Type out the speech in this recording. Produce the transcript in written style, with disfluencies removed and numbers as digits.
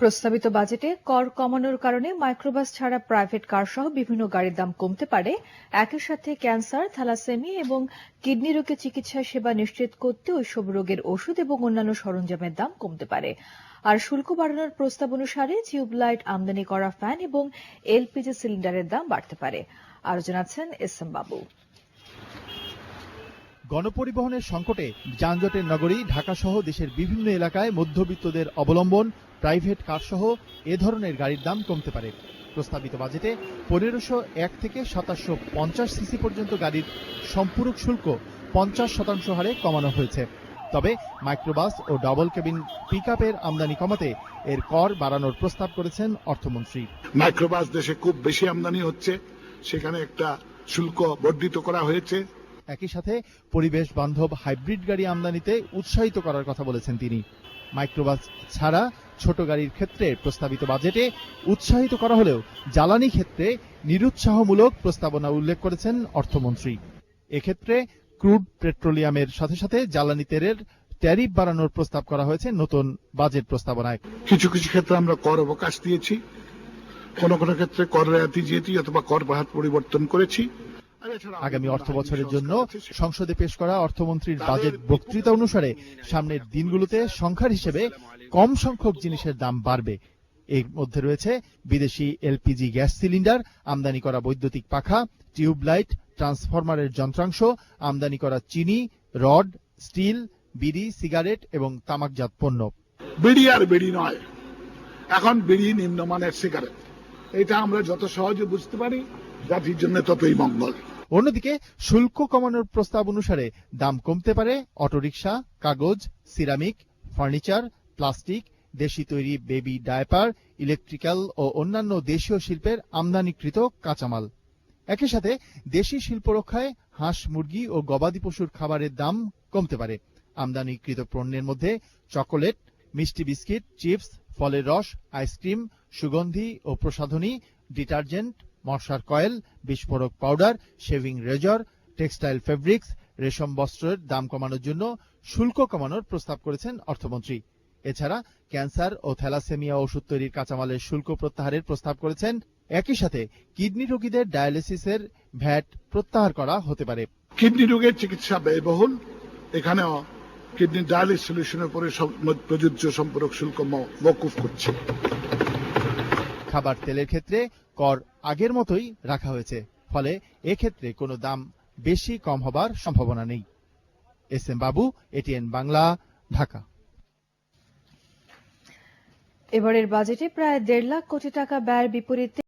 প্রস্তাবিত বাজেটে কর কমানোর কারণে মাইক্রোবাস ছাড়া প্রাইভেট কার সহ বিভিন্ন গাড়ির দাম কমতে পারে। একই সাথে ক্যান্সার, থ্যালাসেমিয়া এবং কিডনি রোগের চিকিৎসা সেবা নিশ্চিত করতে ওইসব রোগের ওষুধ এবং অন্যান্য সরঞ্জামের দাম কমতে পারে। আর শুল্ক বাড়ানোর প্রস্তাব অনুসারে টিউবলাইট, আমদানি করা ফ্যান এবং এলপিজি সিলিন্ডারের দাম বাড়তে পারে। আরো জানাচ্ছেন এস এম বাবু। গণপরিবহনের সংকটে যানজটের নগরী ঢাকা সহ দেশের বিভিন্ন এলাকায় মধ্যবিত্তদের অবলম্বন প্রাইভেট কার সহ এ ধরনের গাড়ির দাম কমতে পারে। প্রস্তাবিত বাজেটে 1501 থেকে 2750 সিসি পর্যন্ত গাড়ির সম্পূরক শুল্ক 50% হারে কমানো হয়েছে। তবে মাইক্রোবাস ও ডাবল কেবিন পিকআপের আমদানি কমাতে এর কর বাড়ানোর প্রস্তাব করেছেন অর্থমন্ত্রী। মাইক্রোবাস দেশে খুব বেশি আমদানি হচ্ছে, সেখানে একটা শুল্ক বর্ধিত করা হয়েছে। একই সাথে পরিবেশ বান্ধব হাইব্রিড গাড়ি আমদানিতে উৎসাহিত করার কথা বলেছেন তিনি। মাইক্রোবাস ছাড়া ছোট গাড়ির ক্ষেত্রে প্রস্তাবিত বাজেটে উৎসাহিত করা হলেও জ্বালানি ক্ষেত্রে নিরুৎসাহমূলক প্রস্তাবনা উল্লেখ করেছেন অর্থমন্ত্রী। এক্ষেত্রে ক্রুড পেট্রোলিয়ামের সাথে সাথে জ্বালানি তেলের ট্যারিফ বাড়ানোর প্রস্তাব করা হয়েছে নতুন বাজেট প্রস্তাবনায়। কিছু কিছু ক্ষেত্রে আমরা কর অবকাশ দিয়েছি, কোন কোন ক্ষেত্রে কর রেয়াতি দিয়েছি অথবা কর বাহার পরিবর্তন করেছি। আগামী অর্থ বছরের জন্য সংসদে পেশ করা অর্থমন্ত্রীর বাজেট বক্তৃতা অনুসারে সামনের দিনগুলোতে সংখ্যার হিসেবে কম সংখ্যক জিনিসের দাম বাড়বে। এর মধ্যে রয়েছে বিদেশি এলপিজি গ্যাস সিলিন্ডার, আমদানি করা বৈদ্যুতিক পাখা, টিউবলাইট, ট্রান্সফরমারের যন্ত্রাংশ, আমদানি করা চিনি, রড, স্টিল, বিড়ি, সিগারেট এবং তামাকজাত পণ্য। বিড়ি আর বিড়ি নয়, এখন বিড়ি নিম্নমানের সিগারেট। এটা আমরা যত সহজে বুঝতে পারি জাতির জন্য ততই মঙ্গল। অন্যদিকে শুল্ক কমানোর প্রস্তাব অনুসারে দাম কমতে পারে অটোরিকশা, কাগজ, সিরামিক, ফার্নিচার, প্লাস্টিক, দেশি তৈরি বেবি ডায়াপার, ইলেকট্রিক্যাল ও অন্যান্য দেশীয় শিল্পের আমদানিকৃত কাঁচামাল। একই সাথে দেশি শিল্প রক্ষায় হাঁস, মুরগি ও গবাদি পশুর খাবারের দাম কমতে পারে। আমদানিকৃত পণ্যের মধ্যে চকোলেট, মিষ্টি বিস্কিট, চিপস, ফলের রস, আইসক্রিম, সুগন্ধি ও প্রসাধনী, ডিটারজেন্ট, মশার কয়েল, বিস্ফোরক powder, shaving Razr, textile fabrics, রেশম বস্ত্রের দাম কমানোর জন্য শুল্ক কমানোর প্রস্তাব করেছেন অর্থমন্ত্রী। এছাড়া ক্যান্সার ও থ্যালাসেমিয়া ওষুধ তৈরির কাঁচামালের শুল্ক প্রত্যাহারের প্রস্তাব করেছেন। একই সাথে কিডনি রোগীদের ডায়ালিসিসের ভ্যাট প্রত্যাহার করা হতে পারে। কিডনি রোগের চিকিৎসা ব্যয়বহুল, এখানেও কিডনি ডায়ালিস সলিউশনের উপরে প্রযোজ্য সম্পূরক শুল্ক মওকুফ করছে। খাবার তেলের ক্ষেত্রে কর আগের মতোই রাখা হয়েছে, ফলে এক্ষেত্রে কোনো দাম বেশি কম হবার সম্ভাবনা নেই। এস এম বাবু, এটিএন বাংলা, ঢাকা। এবারের বাজেটে প্রায় 1.5 লাখ কোটি টাকা ব্যয়ের বিপরীতে